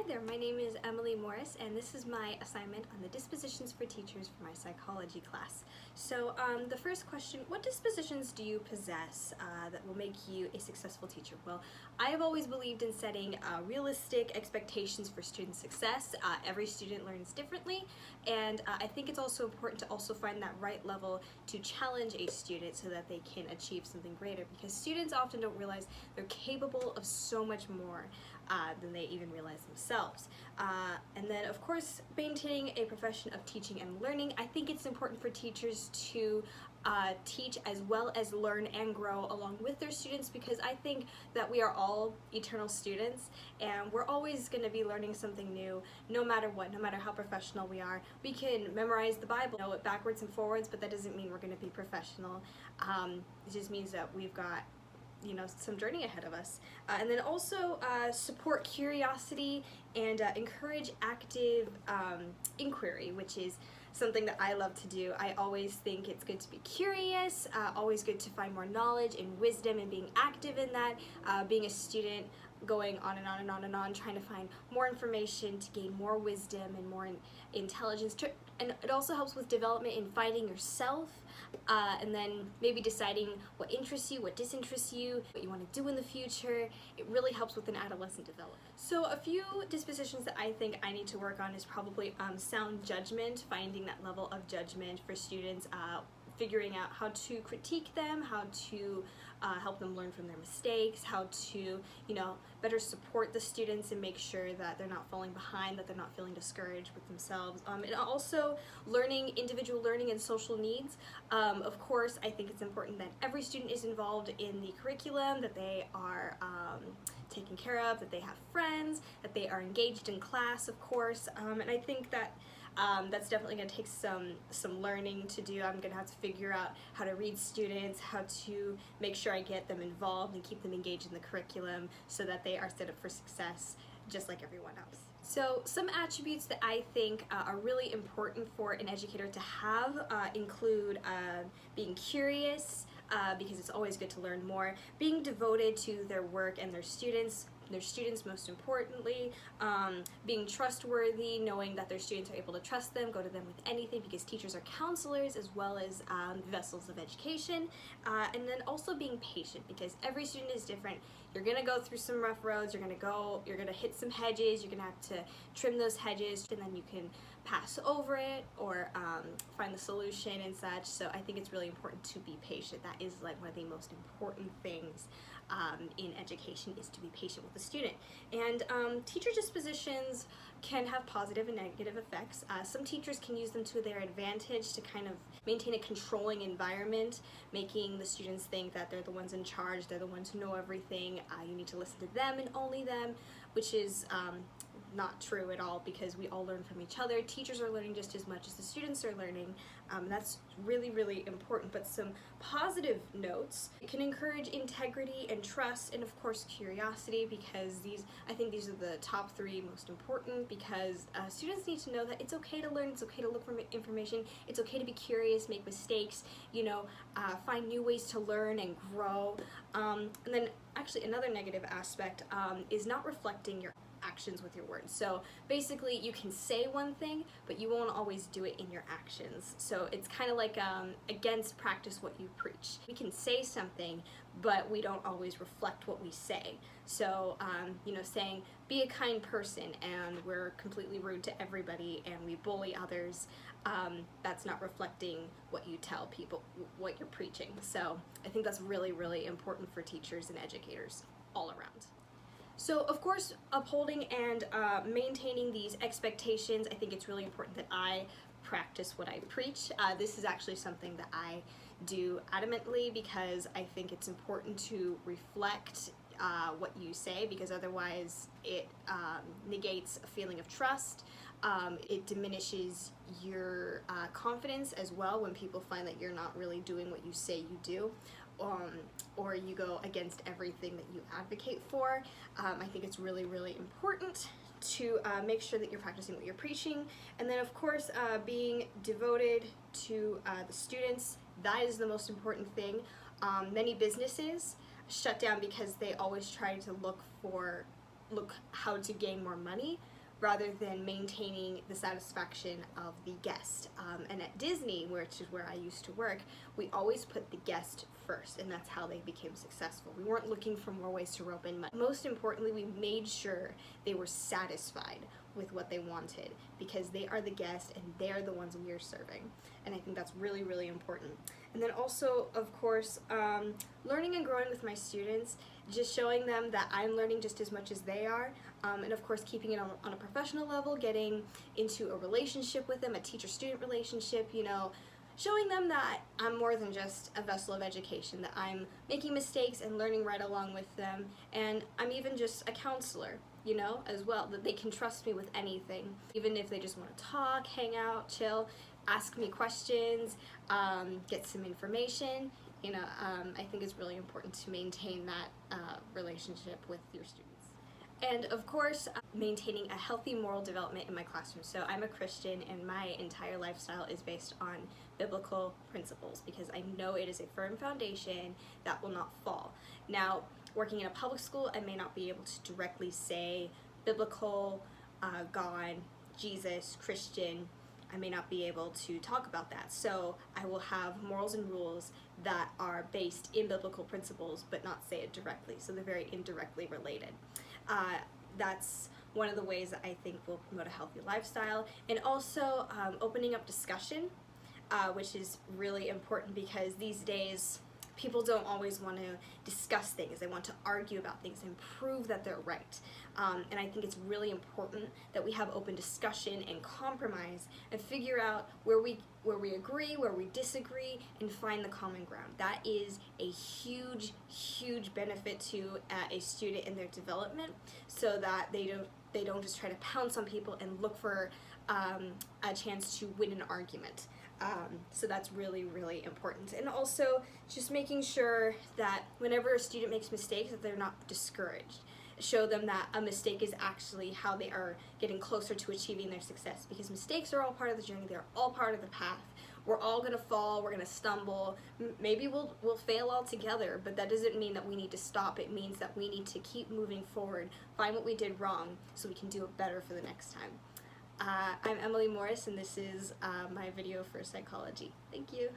Hi there, my name is Emily Morris, and this is my assignment on the Dispositions for Teachers for my psychology class. So the first question, what dispositions do you possess that will make you a successful teacher? Well, I have always believed in setting realistic expectations for student success. Every student learns differently, and I think it's also important to also find that right level to challenge a student so that they can achieve something greater, because students often don't realize they're capable of so much more than they even realize themselves. And then, of course, maintaining a profession of teaching and learning. I think it's important for teachers to teach as well as learn and grow along with their students, because I think that we are all eternal students and we're always going to be learning something new no matter what, no matter how professional we are. We can memorize the Bible, know it backwards and forwards, but that doesn't mean we're going to be professional. It just means that we've got some journey ahead of us. And then also support curiosity and encourage active inquiry, which is something that I love to do. I always think it's good to be curious, always good to find more knowledge and wisdom, and being active in that, being a student, going on and on and on and on, trying to find more information to gain more wisdom and more intelligence. And it also helps with development in finding yourself, and then maybe deciding what interests you, what disinterests you, what you want to do in the future. It really helps with an adolescent development. So a few dispositions that I think I need to work on is probably sound judgment, finding that level of judgment for students, figuring out how to critique them, how to help them learn from their mistakes, how to, better support the students and make sure that they're not falling behind, that they're not feeling discouraged with themselves. And also individual learning and social needs. Of course, I think it's important that every student is involved in the curriculum, that they are taken care of, that they have friends, that they are engaged in class, of course. And I think that that's definitely going to take some learning to do. I'm going to have to figure out how to read students, how to make sure I get them involved and keep them engaged in the curriculum so that they are set up for success just like everyone else. So some attributes that I think are really important for an educator to have include being curious, because it's always good to learn more, being devoted to their work and their students most importantly, being trustworthy, knowing that their students are able to trust them, go to them with anything, because teachers are counselors as well as vessels of education, and then also being patient, because every student is different. You're gonna go through some rough roads, you're gonna hit some hedges, you're gonna have to trim those hedges, and then you can pass over it or find the solution and such. So I think it's really important to be patient. That is like one of the most important things in education, is to be patient with the student. And teacher dispositions can have positive and negative effects. Some teachers can use them to their advantage to kind of maintain a controlling environment, making the students think that they're the ones in charge, they're the ones who know everything, you need to listen to them and only them, which is not true at all, because we all learn from each other. Teachers are learning just as much as the students are learning. That's really, really important. But some positive notes: it can encourage integrity and trust, and of course curiosity, because I think these are the top three most important, because students need to know that it's okay to learn, it's okay to look for information, it's okay to be curious, make mistakes, find new ways to learn and grow. And then actually another negative aspect is not reflecting your actions with your words. So basically you can say one thing, but you won't always do it in your actions. So it's kind of like against practice what you preach. We can say something, but we don't always reflect what we say. So saying be a kind person and we're completely rude to everybody and we bully others, that's not reflecting what you tell people, what you're preaching. So I think that's really, really important for teachers and educators all around. So of course, upholding and maintaining these expectations, I think it's really important that I practice what I preach. This is actually something that I do adamantly, because I think it's important to reflect what you say, because otherwise it negates a feeling of trust. It diminishes your confidence as well when people find that you're not really doing what you say you do. Or you go against everything that you advocate for. I think it's really, really important to make sure that you're practicing what you're preaching. And then of course, being devoted to the students, that is the most important thing. Many businesses shut down because they always try to look for look how to gain more money rather than maintaining the satisfaction of the guest. And at Disney, which is where I used to work, we always put the guest first, and that's how they became successful. We weren't looking for more ways to rope in money. Most importantly, we made sure they were satisfied with what they wanted, because they are the guest and they're the ones we are serving. And I think that's really, really important. And then also, of course, learning and growing with my students, just showing them that I'm learning just as much as they are, and of course keeping it on a professional level, getting into a relationship with them, a teacher-student relationship, you know, showing them that I'm more than just a vessel of education, that I'm making mistakes and learning right along with them, and I'm even just a counselor, you know, as well, that they can trust me with anything, even if they just want to talk, hang out, chill, ask me questions, get some information. You know, I think it's really important to maintain that relationship with your students. And of course, maintaining a healthy moral development in my classroom. So I'm a Christian, and my entire lifestyle is based on biblical principles, because I know it is a firm foundation that will not fall. Now, working in a public school, I may not be able to directly say biblical, God, Jesus, Christian. I may not be able to talk about that. So I will have morals and rules that are based in biblical principles, but not say it directly. So they're very indirectly related. That's one of the ways that I think will promote a healthy lifestyle. And also opening up discussion, which is really important, because these days people don't always want to discuss things. They want to argue about things and prove that they're right. And I think it's really important that we have open discussion and compromise and figure out where we agree, where we disagree, and find the common ground. That is a huge, huge benefit to a student in their development, so that they don't just try to pounce on people and look for a chance to win an argument. So that's really, really important. And also just making sure that whenever a student makes mistakes, that they're not discouraged. Show them that a mistake is actually how they are getting closer to achieving their success, because mistakes are all part of the journey. They're all part of the path. We're all gonna fall, we're gonna stumble, maybe we'll fail altogether, but that doesn't mean that we need to stop. It means that we need to keep moving forward, find what we did wrong, so we can do it better for the next time. I'm Emily Morris, and this is my video for psychology. Thank you.